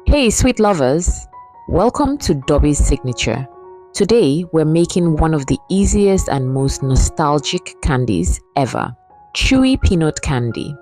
Hey, sweet lovers! Welcome to Dobby's Signature. Today, we're making one of the easiest and most nostalgic candies ever, Chewy Peanut Candy.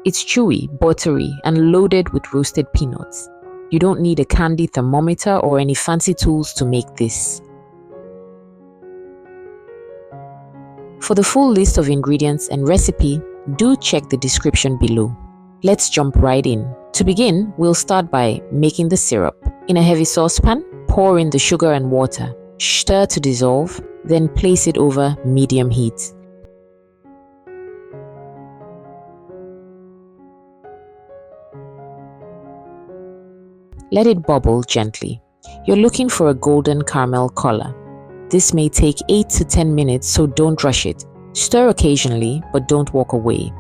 It's chewy, buttery, and loaded with roasted peanuts. You don't need a candy thermometer or any fancy tools to make this. For the full list of ingredients and recipe, do check the description below. Let's jump right in. To begin, we'll start by making the syrup. In a heavy saucepan, pour in the sugar and water. Stir to dissolve, then place it over medium heat. Let it bubble gently. You're looking for a golden caramel color. This may take 8 to 10 minutes, so don't rush it. Stir occasionally, but don't walk away.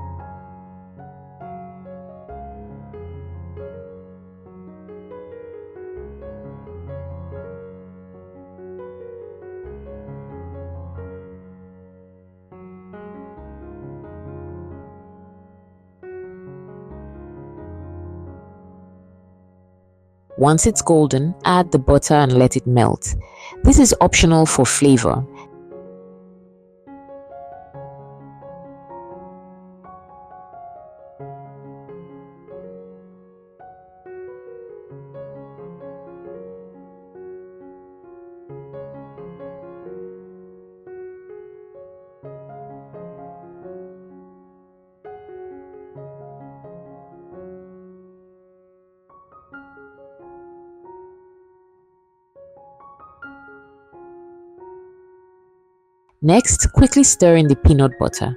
Once it's golden, add the butter and let it melt. This is optional for flavor. Next, quickly stir in the peanut butter.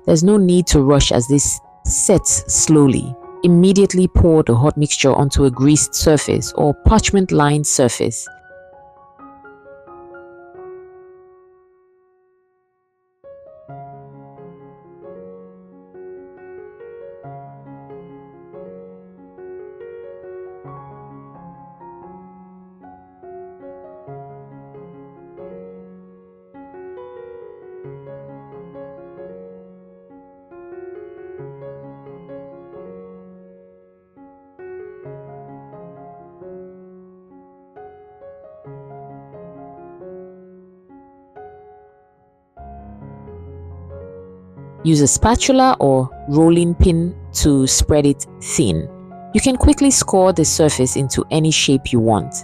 There's no need to rush as this sets slowly. Immediately pour the hot mixture onto a greased surface or parchment-lined surface. Use a spatula or rolling pin to spread it thin. You can quickly score the surface into any shape you want.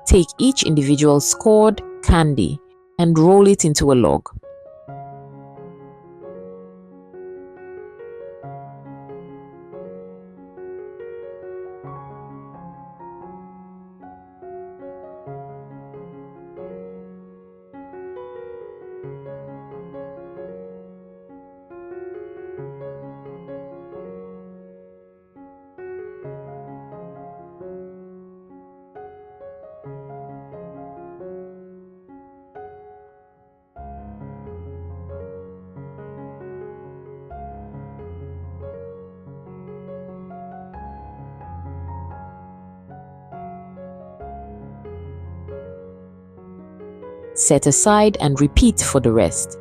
Take each individual scored candy and roll it into a log. Set aside and repeat for the rest.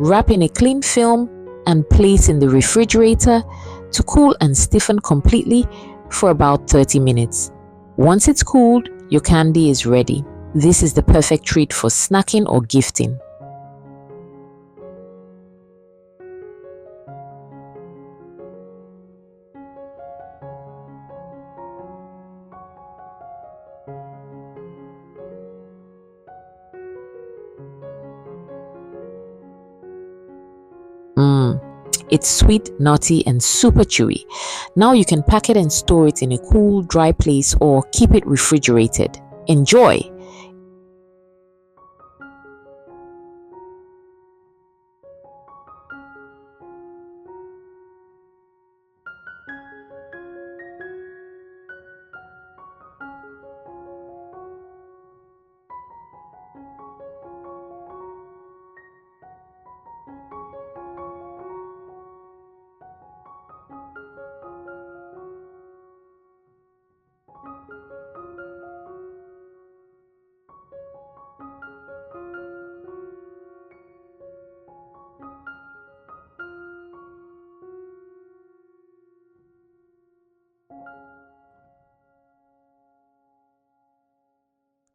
Wrap in a clean film and place in the refrigerator to cool and stiffen completely for about 30 minutes. Once it's cooled, your candy is ready. This is the perfect treat for snacking or gifting. It's sweet, nutty, and super chewy. Now you can pack it and store it in a cool, dry place or keep it refrigerated. Enjoy!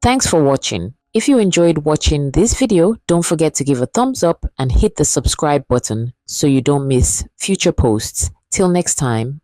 Thanks for watching. If you enjoyed watching this video, don't forget to give a thumbs up and hit the subscribe button so you don't miss future posts. Till next time.